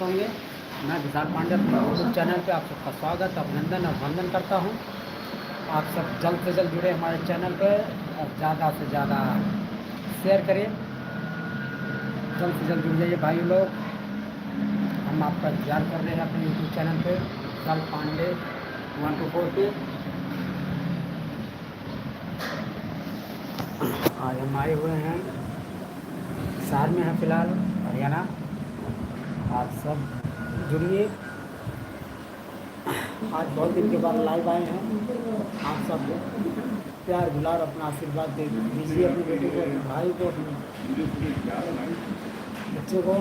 होंगे। मैं विशाल Pandey YouTube channel पे आप सबका स्वागत, अभिनंदन और वंदन करता हूँ। आप सब जल्द से जल्द जुड़े हमारे चैनल पे और ज़्यादा से ज़्यादा शेयर करें। जल्द से जल्द जुड़ जाइए भाई लोग। हम आपका इंतजार कर रहे हैं अपने यूट्यूब चैनल पे विशाल पांडे 124 पे। आज हम आए हुए हैं, शहर में हैं फ़िलहाल, हरियाणा। आप सब जुड़िए। आज बहुत दिन के बाद लाइव आए हैं। आप सब प्यार दुलार अपना आशीर्वाद दे दीजिए अपने बेटे को, अपने भाई को, अपने बच्चे को।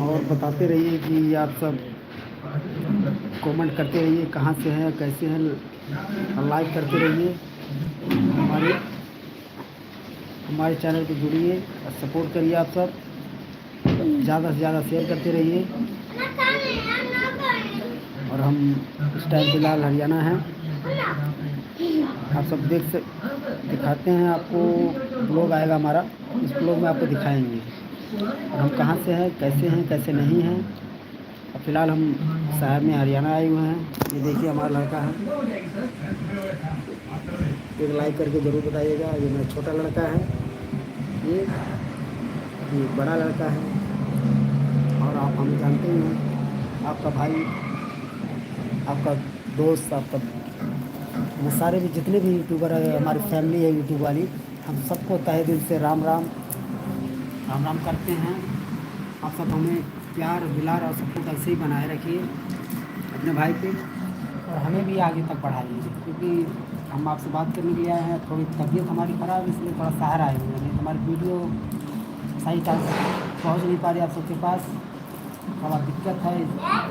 और बताते रहिए कि आप सब कमेंट करते रहिए कहाँ से हैं, कैसे हैं, लाइक करते रहिए। हमारे चैनल पे जुड़िए और सपोर्ट करिए। आप सब ज़्यादा से ज़्यादा शेयर करते रहिए। और हम इस टाइम फ़िलहाल हरियाणा हैं। आप सब दिखाते हैं आपको। ब्लॉग आएगा हमारा, इस ब्लॉग में आपको दिखाएंगे और हम कहाँ से हैं, कैसे नहीं हैं। अब फ़िलहाल हम शहर में हरियाणा आए हुए हैं। ये देखिए हमारा लड़का है, एक लाइक करके ज़रूर बताइएगा। ये मेरा छोटा लड़का है, ये बड़ा लड़का है। और आप हमें जानते ही हैं, आपका भाई, आपका दोस्त, आपका सारे भी जितने भी यूट्यूबर है, हमारी फैमिली है यूट्यूब वाली, हम सबको तहे दिल से राम राम करते हैं। आप सब हमें प्यार दुलार और सपोर्ट ऐसे ही बनाए रखिए अपने भाई पे और हमें भी आगे तक बढ़ाइए। क्योंकि हम आपसे बात करने के लिए आए हैं, थोड़ी तबीयत हमारी ख़राब है, इसलिए थोड़ा शहर आए हुए हैं। नहीं तो हमारी वीडियो सही टाइम पहुँच नहीं पा रही आप सबके पास, थोड़ा दिक्कत है।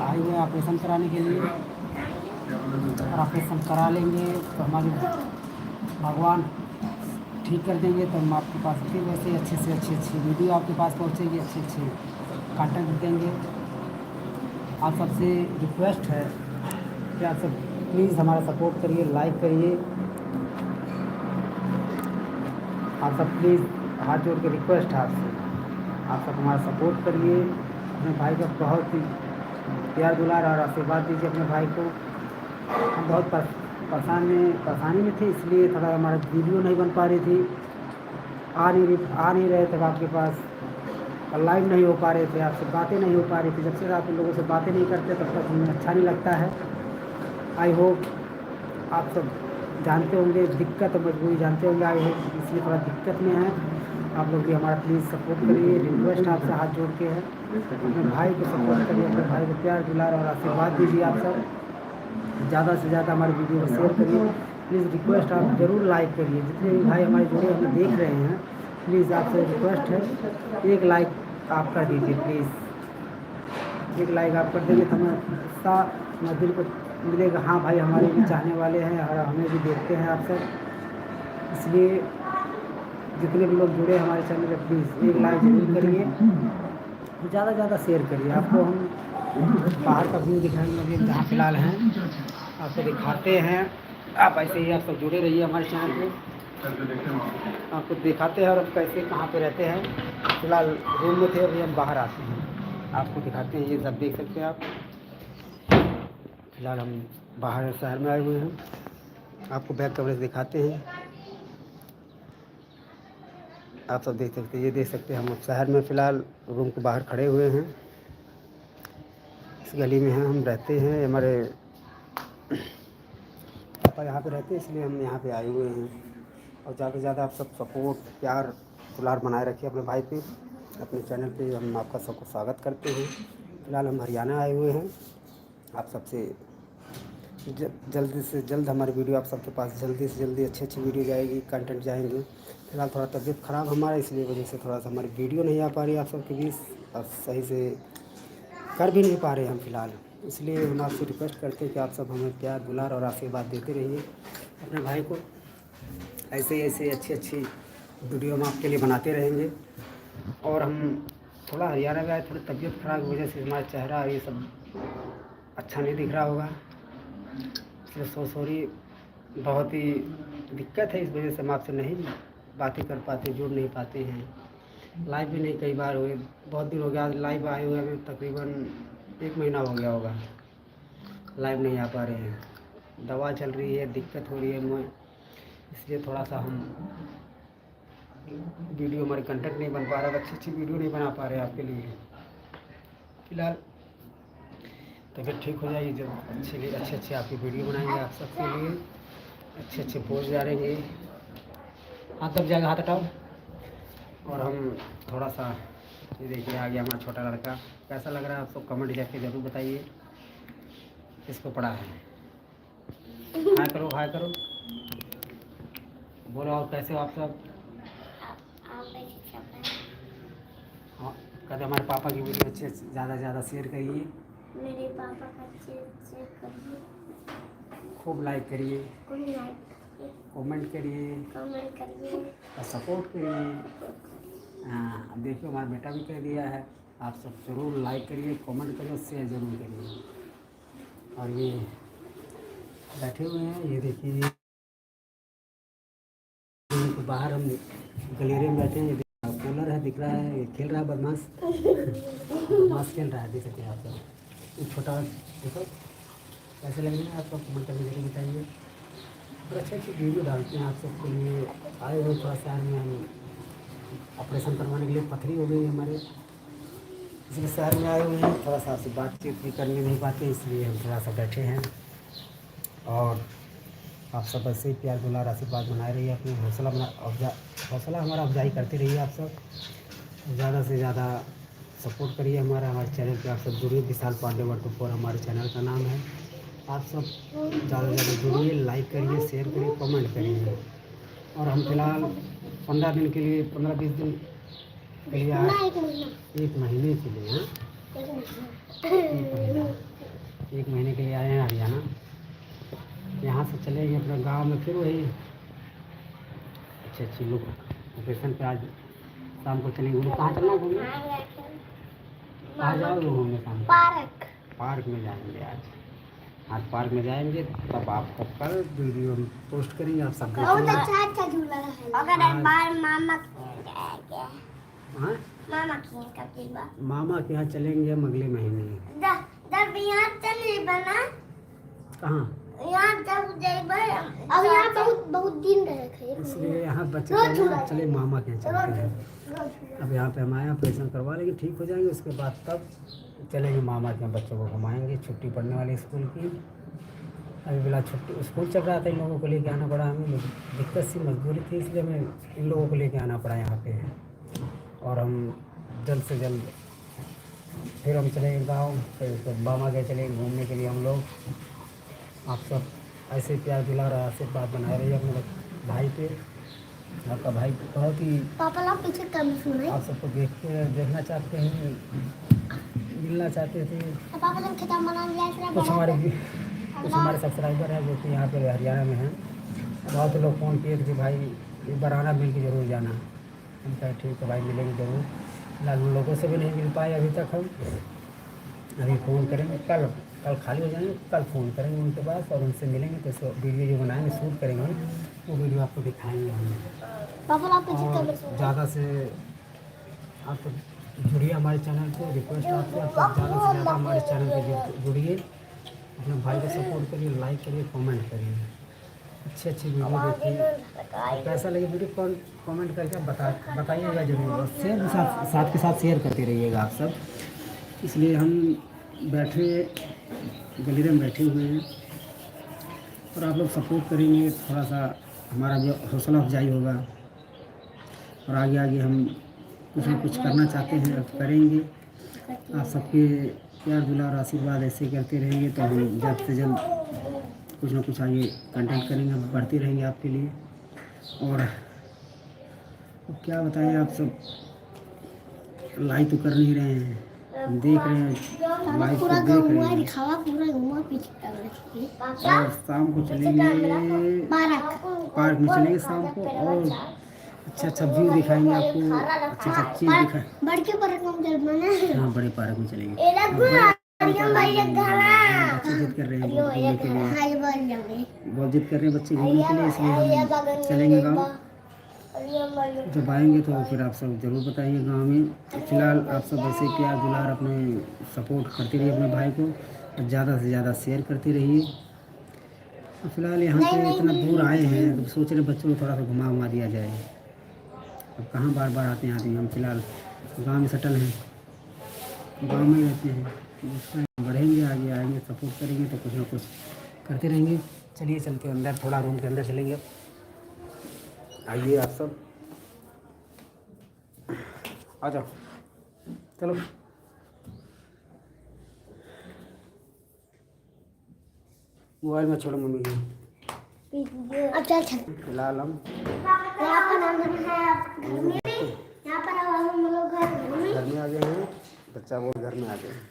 आए हुए हैं ऑपरेशन कराने के लिए और ऑपरेशन करा लेंगे तो हमारे भगवान ठीक कर देंगे तो हम आपके पास फिर वैसे अच्छे से अच्छी वीडियो आपके पास पहुँचेगी, अच्छे कंटेंट देंगे। आप सबसे रिक्वेस्ट है कि आप सब प्लीज़ हमारा सपोर्ट करिए, लाइक करिए। आप सब प्लीज़ हाथ जोड़ के रिक्वेस्ट है आपसे, आप सब हमारा सपोर्ट करिए। अपने भाई का बहुत ही प्यार दुलार और आशीर्वाद दीजिए अपने भाई को। हम बहुत परेशानी में थे, इसलिए थोड़ा हमारा वीडियो नहीं बन पा रही थी, आ नहीं रहे थे आपके पास, और लाइव नहीं हो पा रहे थे, आपसे बातें नहीं हो पा रही थी। जब से आप लोगों से बातें नहीं करते तब तक हमें अच्छा नहीं लगता है। आई होप आप सब जानते होंगे दिक्कत और मजबूरी जानते होंगे। आई होप इसलिए थोड़ा दिक्कत में है। आप लोग भी हमारा प्लीज़ सपोर्ट करिए, रिक्वेस्ट आपसे हाथ जोड़ के है। अपने भाई को सपोर्ट करिए, अपने भाई को प्यार दुलार और आशीर्वाद दीजिए। आप सब ज़्यादा से ज़्यादा हमारी वीडियो को शेयर करिए। प्लीज़ रिक्वेस्ट आप ज़रूर लाइक करिए। जितने भी भाई हमारे जुड़े हमें देख रहे हैं, प्लीज़ आपसे रिक्वेस्ट है, एक लाइक आप कर दीजिए प्लीज़। एक लाइक आप कर देंगे तो हमें उत्साह, हमारे दिल को मिलेगा, हाँ भाई हमारे भी चाहने वाले हैं और हमें भी देखते हैं आप सब। इसलिए जितने भी लोग जुड़े हमारे चैनल पर प्लीज़ एक लाइक ज़रूर करिए, ज़्यादा से ज़्यादा शेयर करिए। आपको हम बाहर का व्यू दिखाएंगे, अभी जहाँ फ़िलहाल हैं आपको दिखाते हैं। आप ऐसे ही आप सब जुड़े रहिए हमारे चैनल पे, आपको दिखाते हैं और हम कैसे कहाँ पे रहते हैं। फ़िलहाल रूम में थे, अभी हम बाहर आते हैं, आपको दिखाते हैं। ये सब देख सकते हैं आप। फ़िलहाल हम बाहर शहर में आए हुए हैं, आपको बैक कवरेज दिखाते हैं। आप सब देख सकते हैं, ये देख सकते हैं हम शहर में फ़िलहाल रूम के बाहर खड़े हुए हैं। इस गली में हम रहते हैं, हमारे पापा यहाँ पे रहते हैं, इसलिए हम यहाँ पे आए हुए हैं। और ज़्यादा से ज़्यादा आप सब सपोर्ट प्यार दुलार बनाए रखिए अपने भाई पे, अपने चैनल पे हम आपका सबको स्वागत करते हैं। फ़िलहाल हम हरियाणा आए हुए हैं। आप सबसे जल्दी से जल्द हमारी वीडियो आप सबके पास जल्दी से जल्दी अच्छी वीडियो जाएगी, कंटेंट जाएंगे। फ़िलहाल थोड़ा तबीयत ख़राब हमारा, इसलिए वजह से थोड़ा सा हमारी वीडियो नहीं आ पा रही आप सबके बीच, और सही से कर भी नहीं पा रहे हम फ़िलहाल। इसलिए हम आपसे रिक्वेस्ट करते हैं कि आप सब हमें प्यार दुलार और आशीर्वाद देते रहिए अपने भाई को। ऐसे अच्छी वीडियो हम आपके लिए बनाते रहेंगे। और हम थोड़ा हरियाणा में आए, थोड़ी तबीयत ख़राब की वजह से हमारा चेहरा ये सब अच्छा नहीं दिख रहा होगा, इसलिए सॉरी। बहुत ही दिक्कत है, इस वजह से हम आपसे नहीं बातें कर पाते, जुड़ नहीं पाते हैं। लाइव भी नहीं, कई बार हुए, बहुत दिन हो गया लाइव आए हुए, हमें तकरीबन 1 महीना हो गया होगा लाइव नहीं आ पा रहे हैं। दवा चल रही है, दिक्कत हो रही है मुझे, इसलिए थोड़ा सा हम वीडियो, हमारे कंटेंट नहीं बन पा रहा, अच्छी अच्छी वीडियो नहीं बना पा रहे आपके लिए। फिलहाल तबीयत ठीक हो जाएगी जब अच्छे अच्छे आपकी वीडियो बनाएंगे आप सबके लिए, अच्छे अच्छे पोस्ट डालेंगे। हाथ दब जाएगा, हाथ हटाओ। और हम थोड़ा सा, ये देखिए आ गया हमारा छोटा लड़का। कैसा लग रहा है आप सब कमेंट करके ज़रूर बताइए, किसको पढ़ा है। हाय करो, हाय करो, बोलो। और कैसे हो आप सब? हाँ, कहते हमारे पापा की वीडियो अच्छे ज़्यादा से ज़्यादा शेयर करिए, मेरे पापा का अच्छे करिए, खूब लाइक करिए, कमेंट करिए और सपोर्ट करिए। हाँ, अब देखिए हमारा बेटा भी कह दिया है, आप सब ज़रूर लाइक करिए, कमेंट करिए, शेयर ज़रूर करिए। और ये बैठे हुए हैं, ये देखिए तो बाहर हम गलेरे में बैठे हैं, ये कूलर है दिख रहा है, ये खेल रहा है बदमाश बदमाश खेल रहा है, देख सकते हैं आप सब। ये छोटा देखो कैसे लग रहे हैं आप सब, कमेंट करके जरूर बताइए। और अच्छे अच्छे वीडियो डालते हैं आप सबके लिए। आए हुए थोड़ा शहर में हम ऑपरेशन करवाने के लिए, पथरी हो गई हमारे, इसलिए शहर में आए हुए हैं। थोड़ा सा आपसे बातचीत भी करने नहीं पाते, इसलिए हम थोड़ा सा बैठे हैं। और आप सब ऐसे ही प्यार दुलार आशीर्वाद बनाए रहिए, अपने हौसला हमारा अफजाई करते रहिए। आप सब ज़्यादा से ज़्यादा सपोर्ट करिए हमारे चैनल पे। आप सब जुड़िए, विशाल पांडे 124 हमारे चैनल का नाम है। आप सब ज़्यादा से ज़्यादा जुड़िए, लाइक करिए, शेयर करिए, कमेंट करिए। और हम फिलहाल 15 दिन के लिए, 15-20 दिन के लिए आए, 1 महीने के लिए, हाँ 1 महीने के लिए आए हैं हरियाणा। यहाँ से चलेंगे अपने गांव में, फिर वही अच्छे लोग लोकेशन पे आज शाम को चलेंगे। कहाँ चलना घूमने? कहाँ जाओगे घूमने? शाम पार्क में जाएंगे आज पार्क में जाएंगे, तब आपको कल वीडियो हम पोस्ट करेंगे, आप सब अच्छा झूला है। अगर बार मामा के यहाँ चलेंगे हम अगले महीने। जब यहाँ चले बना कहाँ? यहाँ जब अब यहाँ बहुत दिन रहे, इसलिए यहाँ बच्चे चले मामा के यहाँ चलते हैं। अब यहाँ पे हम आए, ऑपरेशन करवा लेंगे, ठीक हो जाएंगे, उसके बाद तब चलेंगे मामा के यहाँ, बच्चों को घुमाएंगे। छुट्टी पड़ने वाली स्कूल की, अभी बिला छुट्टी स्कूल चल रहा था, इन लोगों को लेके आना पड़ा हमें, दिक्कत सी मजबूरी थी, इसलिए हमें इन लोगों को लेके आना पड़ा यहाँ पे। और हम जल्द से जल्द फिर हम चलेंगे गाँव, फिर मामा के चलेंगे घूमने के लिए हम लोग। आप सब ऐसे प्यार दुलार आशीर्वाद बनाए रहिए अपने भाई पे। आपका भाई बहुत ही पीछे कम सुने, आप सबको देखना चाहते हैं, मिलना चाहते थे। कुछ हमारे सब्सक्राइबर हैं जो कि यहाँ पे हरियाणा में हैं, बहुत लोग फ़ोन किए कि भाई एक बार आना, मिल के ज़रूर जाना। हम कहे ठीक है भाई, मिलेंगे ज़रूर। फिलहाल उन लोगों से भी नहीं मिल पाए अभी तक हम, अभी फ़ोन करेंगे, कल खाली हो जाएंगे, कल फ़ोन करेंगे उनके पास और उनसे मिलेंगे, तो वीडियो जो बनाएंगे, शूट करेंगे, वो वीडियो आपको दिखाएंगे हम। ज़्यादा से आप जुड़िए हमारे चैनल पे, रिक्वेस्ट आपसे, आप ज़्यादा से ज़्यादा हमारे चैनल पे जुड़िए, अपने भाई को सपोर्ट करिए, लाइक करिए, कमेंट करिए, अच्छी वीडियो देखिए। कैसा लगे वीडियो कमेंट करके बताइएगा जरूर, और शेयर भी साथ के साथ शेयर करते रहिएगा आप सब। इसलिए हम बैठे गलीरे में बैठे हुए हैं, और आप लोग सपोर्ट करेंगे, थोड़ा सा हमारा भी हौसला अफजाई होगा, और आगे हम कुछ न कुछ करना चाहते हैं, अब करेंगे। आप सबके प्यार दुलार आशीर्वाद ऐसे करते रहेंगे, तो हम जल्द से जल्द कुछ न कुछ आगे कंटेंट करेंगे, हम बढ़ते रहेंगे आपके लिए। और अब क्या बताएं, आप सब लाइक तो कर नहीं रहे हैं, हम देख रहे हैं, लाइक तो देख रहे हैं। और शाम को चलेंगे पार्क में, चलेंगे शाम को, और अच्छा व्यू दिखाएंगे आपको, अच्छा चीज़ दिखाएं। हाँ, बड़े पार्क में चलेंगे। बच्चे जिद कर रहे हैं घूमने के लिए, बहुत जिद कर रहे हैं बच्चे घूमने के लिए, इसलिए हम चलेंगे गाँव। जब आएंगे तो फिर आप सब ज़रूर बताइए गांव में। फिलहाल आप सब ऐसे प्यार दुलार अपने सपोर्ट करते रहिए अपने भाई को, और ज़्यादा से ज़्यादा शेयर करते रहिए। फिलहाल यहाँ पे इतना दूर आए हैं तो सोच रहे बच्चों को थोड़ा सा घुमा उमा दिया जाए। अब कहाँ बार बार आते हैं आदमी, हम फिलहाल गांव में सेटल हैं, गांव में रहते हैं। बढ़ेंगे आगे, आएंगे सपोर्ट करेंगे तो कुछ ना कुछ करते रहेंगे। चलिए चलते अंदर, थोड़ा रूम के अंदर चलेंगे। आइए आप सब, आ जाओ, चलो। मोबाइल में छोड़ो मम्मी की। अच्छा फिलहाल हम यहाँ पर हम लोग घर में आ गए हैं। बच्चा वो घर में आ गए हैं।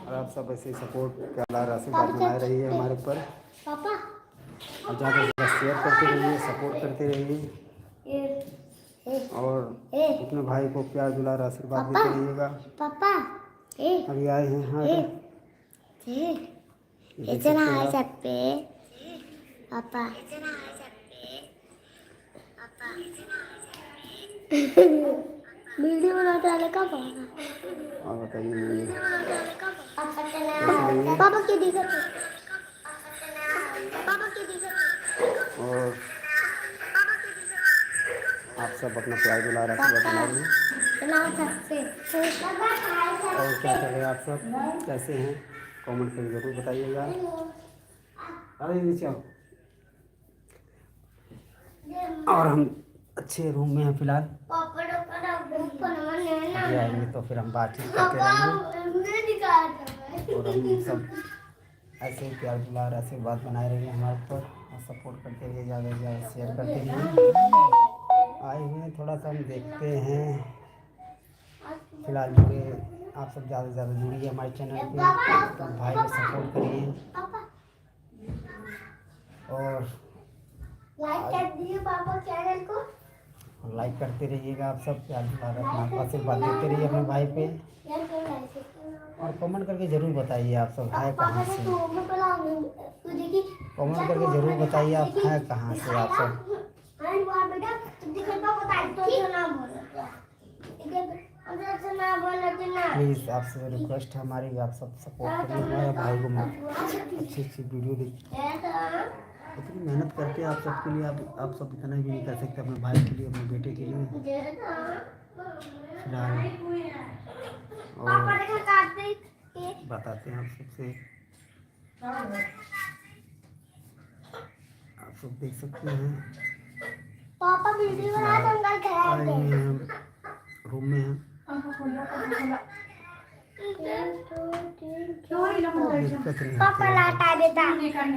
और आप सब ऐसे सपोर्ट का अल्लाह आशीर्वाद बनाए रही है हमारे ऊपर, पापा और ज़्यादा से ज़्यादा शेयर करते रहिए, सपोर्ट करते रहिए, और अपने भाई को प्यार दुलार आशीर्वाद देते रहिएगा। पापा अभी आए हैं हाँ इतना आ सकते पापा वीडियो बनाते वाले कब आना? और बताइए पापा की दिक्कत है, पापा की दिक्कत है। और आप सब अपना प्यार दुलार आशीर्वाद बनाइए। और क्या कर रहे हैं आप सब, कैसे हैं, कमेंट करके ज़रूर बताइएगा। अरे नीचे आओ। और हम अच्छे रूम में हैं फिलहाल, अभी आएंगे तो फिर हम बातचीत करते रहेंगे। और हम सब ऐसे ही प्यार दुलार आशीर्वाद बनाए रहिए हमारे ऊपर, और सपोर्ट करते रहिए, ज़्यादा से ज़्यादा शेयर करते रहिए। आए हुए हैं, थोड़ा सा हम देखते हैं। फिलहाल जुड़े आप सब, ज़्यादा से ज़्यादा जुड़िए हमारे चैनल पे, तो भाई को सपोर्ट करिए। और लाइक कर दिए पापा चैनल को, लाइक करते रहिएगा आप सब, प्यार दुलार अपना आशीर्वाद देते रहिए अपने भाई पे। और कमेंट करके ज़रूर बताइए आप सब है कहाँ से, कमेंट करके ज़रूर बताइए आप हैं कहाँ से आप सब। प्लीज़ आपसे रिक्वेस्ट है हमारी, आप सब सपोर्ट करिए हमारे भाई को, अच्छी अच्छी वीडियो देखिए। इतनी मेहनत करते हैं आप सबके लिए, आप सब इतना भी नहीं कर सकते अपने भाई के लिए, अपने बेटे के लिए। फिलहाल और बताते हैं आप सबसे, आप सब देख सकते हैं। पापा वीडियो बना दंगल आए हुए हैं हम, रूम में हैं। दिक्कत नहीं पापा लाटा देता बिगाड़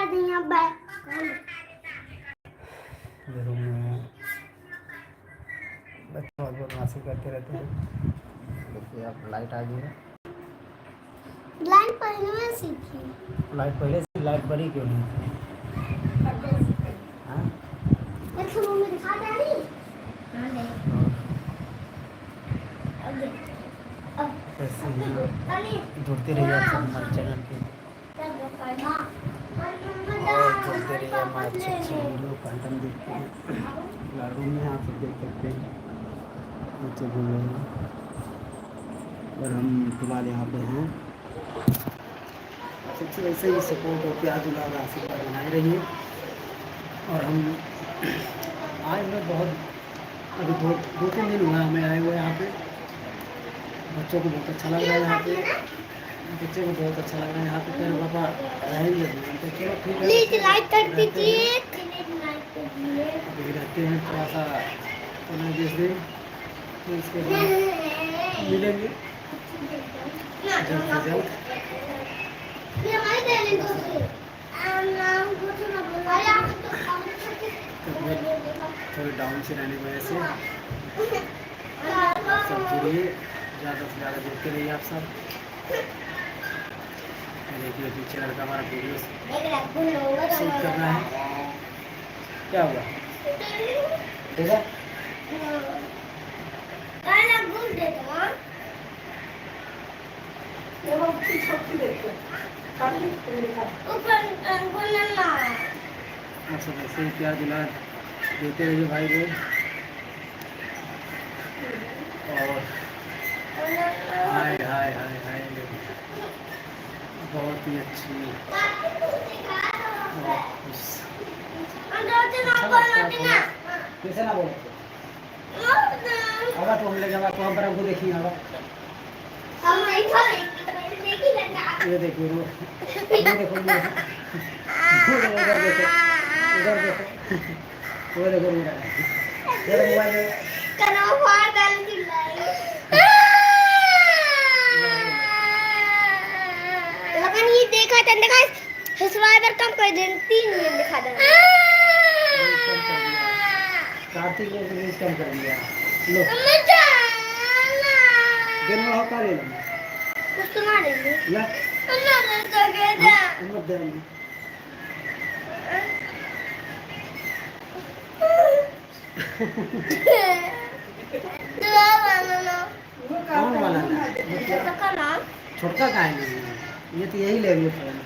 देंगे अब रूम में बच्चे बहुत बदमाशी करते रहते हैं। देखिए आप लाइट आ गई है, लाइन पहले में सीखी, लाइट पहले से लाइट बड़ी क्यों नहीं थी? हाँ? अच्छा मम्मी दिखा डाली ऐसे ही जुड़ते रहिए आप सब हमारे चैनल पे, और जुड़ते रहिए हमारे अच्छे अच्छे वीडियो कंटेंट देखते हैं। फिलहाल रूम में आप सब देख सकते हैं, नीचे घूम रहे हैं, और हम फिलहाल यहाँ पे हैं। सबसे ऐसे ही सपोर्ट और प्यार दुलार आशीर्वाद बनाए रहिए। और हम आए हुए बहुत, अभी दो तीन दिन हुआ हमें आए हुए यहाँ पे। बच्चों को बहुत अच्छा लग रहा है यहाँ पे, बच्चे को बहुत अच्छा लग रहा है यहाँ पे। फिर पापा रहेंगे, तो चलो ठीक है, प्लीज लाइक कर दीजिए, अभी रहते हैं थोड़ा सा 15-20 दिन, फिर उसके बाद मिलेंगे जल्द से जल्द। थोड़ी डाउन से रहने की वजह से सब जुड़िए, ज़्यादा से ज़्यादा जुड़ते रहिए आप सब। देखिए पीछे लड़का हमारा वीडियो शूट कर रहा है, क्या हुआ देखा? आप सब ऐसे ही प्यार दुलार देते रहिए भाई को। और हाय हाय हाय हाय, बहुत ही अच्छी, बहुत खुश। अच्छा लगता है थोड़ा, कैसे ना बोलो आगा तो हम ले जाओ, तो हम पर हमको देखिए आगा। ये देखिए रो, ये देखो, ये देखो, उधर देखो, उधर देखो, वो देखो रो रहा है। ये मोबाइल लगन ये देखा था, देखा सब्सक्राइबर कम कर दें, 3 मिलियन दिखा देना। कार्तिक ने व्यूज कम कर दिया। लो दिन में होता ले लो, कुछ सुना देंगे ला मत दे कौन वाला ना? छोटका का है नहीं, ये तो यही ले लियो फोन।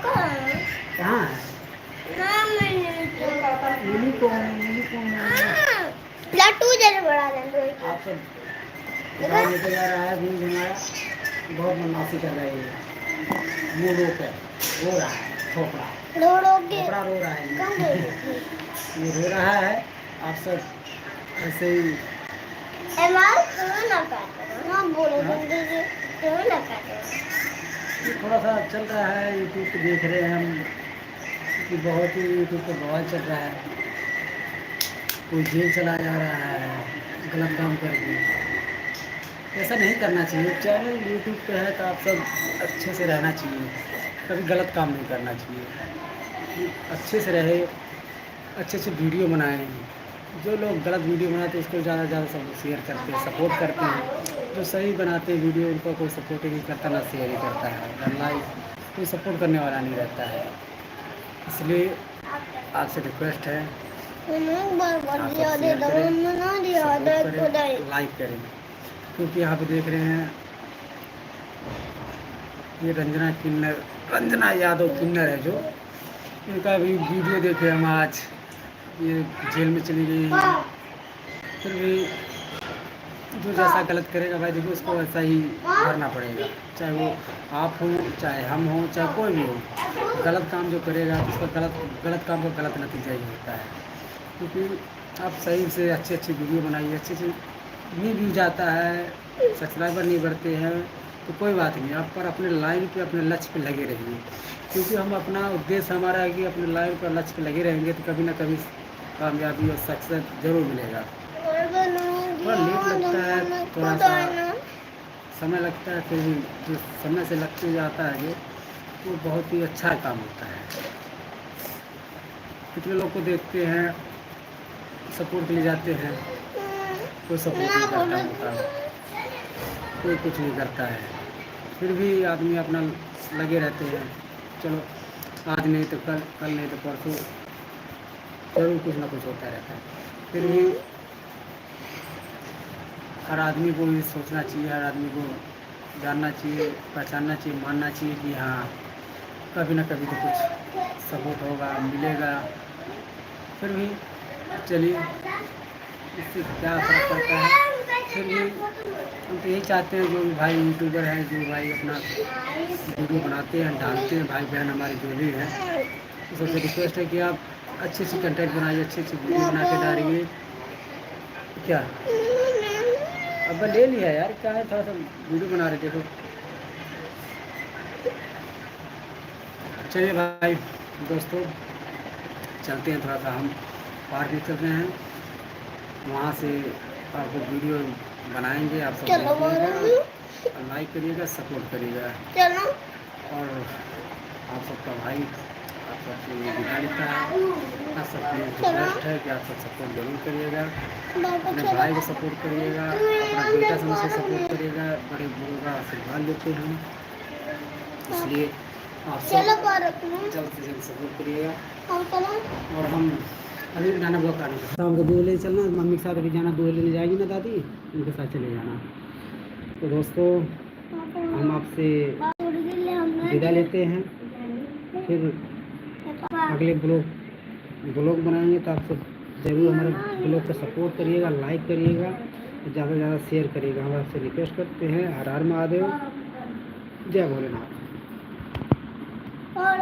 कहाँ है? यूनिकॉर्न लट्टू जैसे बड़ा लेंगे। आप सब गाय लेके जा रहा है, व्यूज हमारा बहुत बदमाशी कर रही है, मुँह रोक है, रो रहा है, छोकरा रो रहा है, ये रो रहा है। आप सब ऐसे ही थोड़ा सा चल रहा है, यूट्यूब पे देख रहे हैं हम कि बहुत ही यूट्यूब पे बहुत चल रहा है, कोई जेल चला जा रहा है गलत काम करके। ऐसा नहीं करना चाहिए, चैनल यूट्यूब पे है तो आप सब अच्छे से रहना चाहिए, कभी गलत काम नहीं करना चाहिए, अच्छे से रहे, अच्छे से वीडियो बनाएं। जो लोग गलत वीडियो बनाते हैं उसको ज़्यादा से ज़्यादा सब शेयर करते हैं, सपोर्ट करते हैं। जो सही बनाते हैं वीडियो उनको कोई सपोर्ट ही नहीं करता, ना शेयर ही करता है, ना लाइक, कोई सपोर्ट करने वाला नहीं रहता है। इसलिए आपसे रिक्वेस्ट है, आप शेयर करें, लाइक करें। क्योंकि यहाँ पे देख रहे हैं ये रंजना यादव किन्नर है, जो इनका भी वीडियो देखे हम आज, ये जेल में चली गई है, फिर भी जो जैसा गलत करेगा भाई देखो उसको वैसा ही भरना पड़ेगा, चाहे वो आप हो, चाहे हम हो, चाहे कोई भी हो। गलत काम जो करेगा तो उसका गलत काम का गलत नतीजा ही होता है। क्योंकि आप सही से अच्छी वीडियो बनाइए, अच्छे से नहीं व्यू जाता है, सब्सक्राइबर नहीं बढ़ते हैं तो कोई बात नहीं, आप पर अपने लाइन पे, अपने लक्ष्य पे लगे रहिए। क्योंकि हम अपना उद्देश्य हमारा है कि अपने लाइन पर, लक्ष्य पे लगे रहेंगे तो कभी ना कभी कामयाबी और सक्सेस जरूर मिलेगा। थोड़ा लेट लगता है, थोड़ा सा समय लगता है, फिर भी जो समय से लगते जाता है जो, वो बहुत ही अच्छा काम होता है। कितने लोग को देखते हैं, सपोर्ट के लिए जाते हैं, कोई सपोर्ट नहीं करता होता, कोई कुछ नहीं करता है, फिर भी आदमी अपना लगे रहते हैं। चलो आज नहीं तो कल, कल नहीं तो परसों, जरूर कुछ ना कुछ होता रहता है। फिर भी हर आदमी को ये सोचना चाहिए, हर आदमी को जानना चाहिए, पहचानना चाहिए, मानना चाहिए कि हाँ कभी ना कभी तो कुछ सपोर्ट होगा, मिलेगा। फिर भी चलिए, इससे क्या फ़र्क पड़ता है। फिर भी हम तो यही चाहते हैं, जो भी भाई यूट्यूबर हैं, जो भाई अपना वीडियो बनाते हैं, डालते हैं, भाई बहन हमारे जो भी हैं, तो सबसे रिक्वेस्ट है कि आप अच्छी कंटेंट बनाइए, अच्छी वीडियो बना के डालिए। क्या अब ले लिया यार, क्या है, थोड़ा सा वीडियो बना रहे, देखो। चलिए भाई दोस्तों, चलते हैं, थोड़ा सा हम पार्क में चलते हैं, वहाँ से आपको वीडियो बनाएंगे, आप सब देखिएगा, लाइक करिएगा, सपोर्ट करिएगा। चलो और आप सबका भाई आप सबसे ये विदा लेता है, आप सबकी रिक्वेस्ट है कि आप सब सपोर्ट जरूर करिएगा, अपने भाई को सपोर्ट करिएगा, अपना बेटा समझ से सपोर्ट करिएगा, बड़े बुजुर्गों का आशीर्वाद लेते हैं, इसलिए आप सब जल्द से जल्द सपोर्ट करिएगा। और हम अभी गाना बहुत गाना शाम को दूध ले चलना, मम्मी के साथ अभी जाना, दूध लेने जाएगी ना दादी, उनके साथ चले जाना। तो दोस्तों हम आपसे विदा लेते हैं, फिर अगले ब्लॉग बनाएंगे तो आप सब ज़रूर हमारे ब्लॉग को सपोर्ट करिएगा, लाइक करिएगा, ज़्यादा से ज़्यादा शेयर करिएगा। हम आपसे रिक्वेस्ट करते हैं। हर हर महादेव, जय भोलेनाथ। और